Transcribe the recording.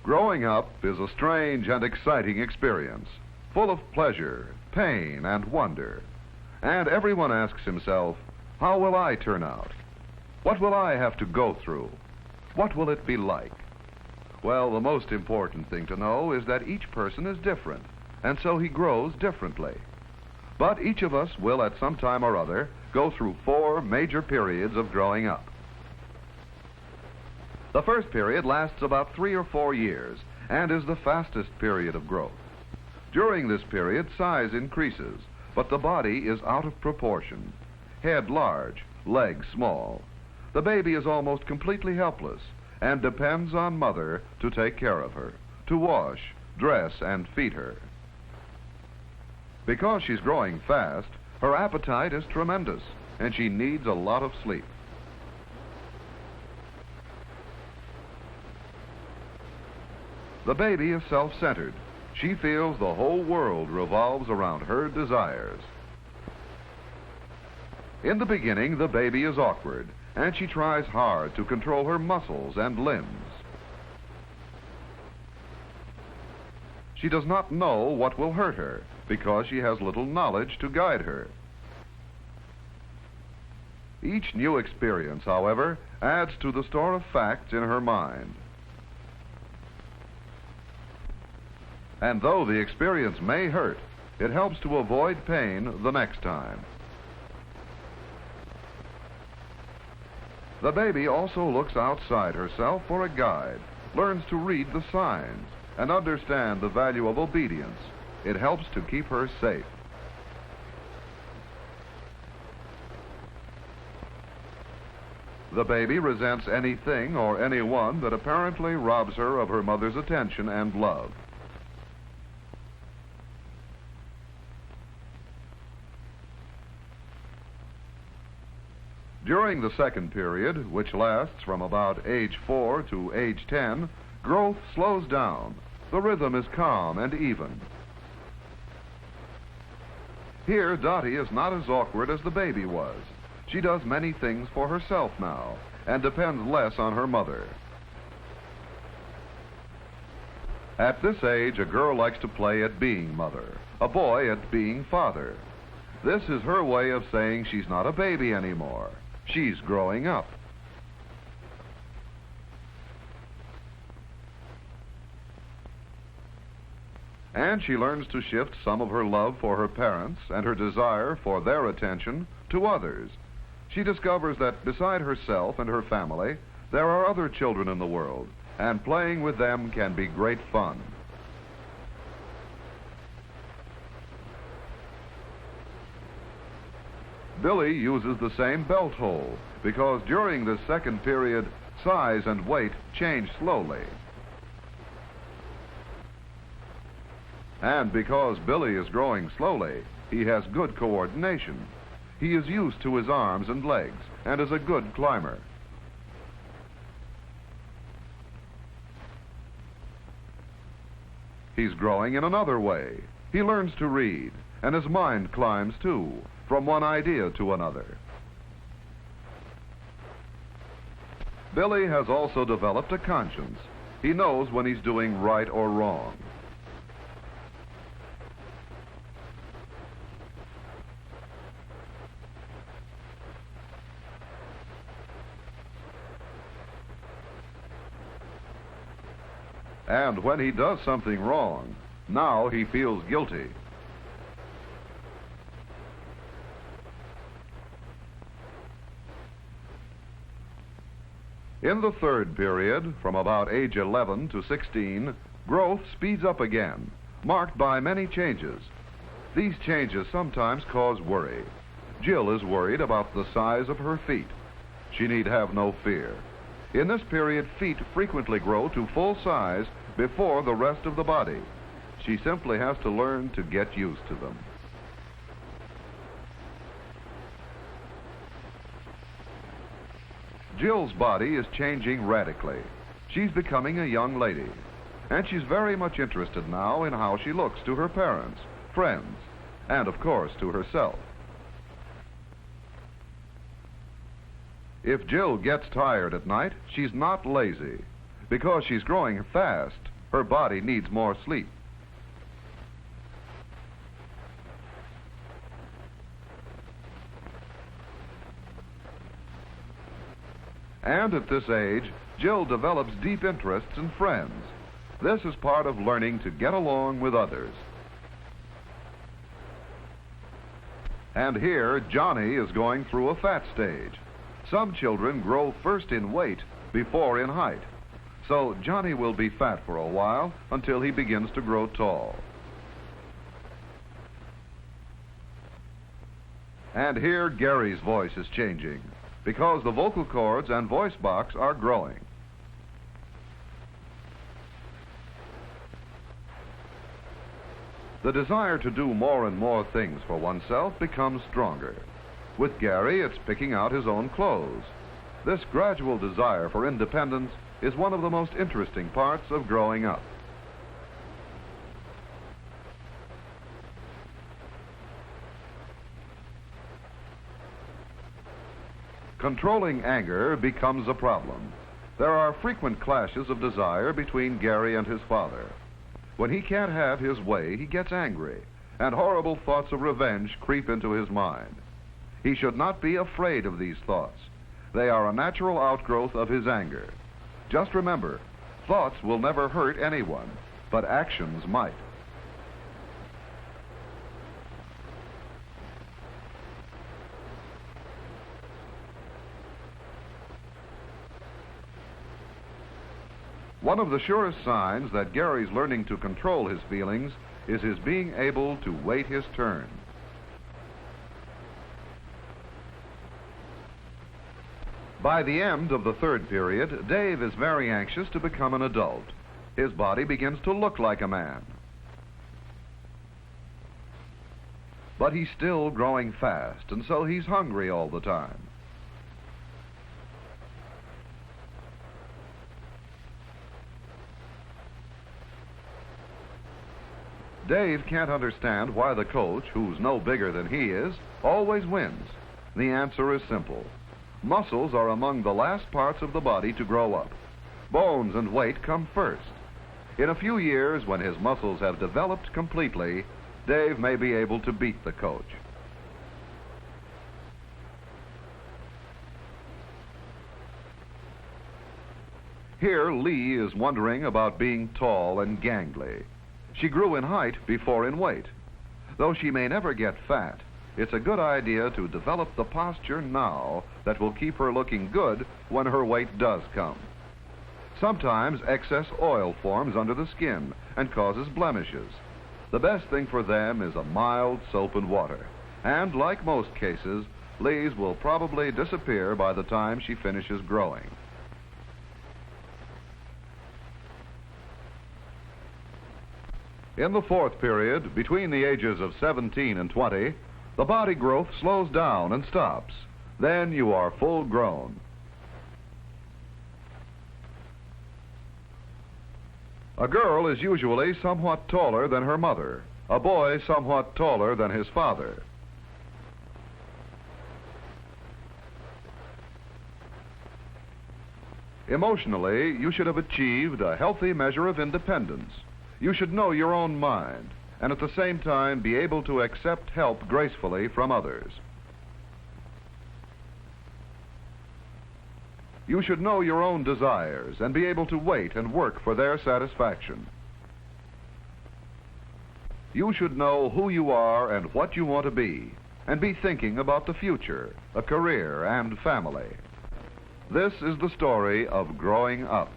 Growing up is a strange and exciting experience, full of pleasure, pain, and wonder. And everyone asks himself, how will I turn out? What will I have to go through? What will it be like? Well, the most important thing to know is that each person is different, and so he grows differently. But each of us will at some time or other go through 4 major periods of growing up. The first period lasts about 3 or 4 years and is the fastest period of growth. During this period, size increases, but the body is out of proportion. Head large, legs small. The baby is almost completely helpless and depends on mother to take care of her, to wash, dress, and feed her. Because she's growing fast, her appetite is tremendous, and she needs a lot of sleep. The baby is self-centered. She feels the whole world revolves around her desires. In the beginning, the baby is awkward, and she tries hard to control her muscles and limbs. She does not know what will hurt her because she has little knowledge to guide her. Each new experience, however, adds to the store of facts in her mind. And though the experience may hurt, it helps to avoid pain the next time. The baby also looks outside herself for a guide, learns to read the signs, and understand the value of obedience. It helps to keep her safe. The baby resents anything or anyone that apparently robs her of her mother's attention and love. During the second period, which lasts from about age 4 to age 10, growth slows down. The rhythm is calm and even. Here, Dottie is not as awkward as the baby was. She does many things for herself now and depends less on her mother. At this age, a girl likes to play at being mother, a boy at being father. This is her way of saying she's not a baby anymore. She's growing up. And she learns to shift some of her love for her parents and her desire for their attention to others. She discovers that beside herself and her family, there are other children in the world, and playing with them can be great fun. Billy uses the same belt hole because during this second period, size and weight change slowly. And because Billy is growing slowly, he has good coordination. He is used to his arms and legs and is a good climber. He's growing in another way. He learns to read, and his mind climbs too, from one idea to another. Billy has also developed a conscience. He knows when he's doing right or wrong. And when he does something wrong, now he feels guilty. In the third period, from about age 11 to 16, growth speeds up again, marked by many changes. These changes sometimes cause worry. Jill is worried about the size of her feet. She need have no fear. In this period, feet frequently grow to full size before the rest of the body. She simply has to learn to get used to them. Jill's body is changing radically. She's becoming a young lady, and she's very much interested now in how she looks to her parents, friends, and of course to herself. If Jill gets tired at night, she's not lazy. Because she's growing fast, her body needs more sleep. And at this age, Jill develops deep interests in friends. This is part of learning to get along with others. And here, Johnny is going through a fat stage. Some children grow first in weight before in height. So Johnny will be fat for a while until he begins to grow tall. And here, Gary's voice is changing because the vocal cords and voice box are growing. The desire to do more and more things for oneself becomes stronger. With Gary, it's picking out his own clothes. This gradual desire for independence is one of the most interesting parts of growing up. Controlling anger becomes a problem. There are frequent clashes of desire between Gary and his father. When he can't have his way, he gets angry, and horrible thoughts of revenge creep into his mind. He should not be afraid of these thoughts. They are a natural outgrowth of his anger. Just remember, thoughts will never hurt anyone, but actions might. One of the surest signs that Gary's learning to control his feelings is his being able to wait his turn. By the end of the third period, Dave is very anxious to become an adult. His body begins to look like a man. But he's still growing fast, and so he's hungry all the time. Dave can't understand why the coach, who's no bigger than he is, always wins. The answer is simple. Muscles are among the last parts of the body to grow up. Bones and weight come first. In a few years, when his muscles have developed completely, Dave may be able to beat the coach. Here, Lee is wondering about being tall and gangly. She grew in height before in weight. Though she may never get fat, it's a good idea to develop the posture now that will keep her looking good when her weight does come. Sometimes excess oil forms under the skin and causes blemishes. The best thing for them is a mild soap and water. And like most cases, Lee's will probably disappear by the time she finishes growing. In the fourth period, between the ages of 17 and 20, the body growth slows down and stops. Then you are full grown. A girl is usually somewhat taller than her mother, a boy somewhat taller than his father. Emotionally, you should have achieved a healthy measure of independence. You should know your own mind, and at the same time be able to accept help gracefully from others. You should know your own desires and be able to wait and work for their satisfaction. You should know who you are and what you want to be, and be thinking about the future, a career, and family. This is the story of growing up.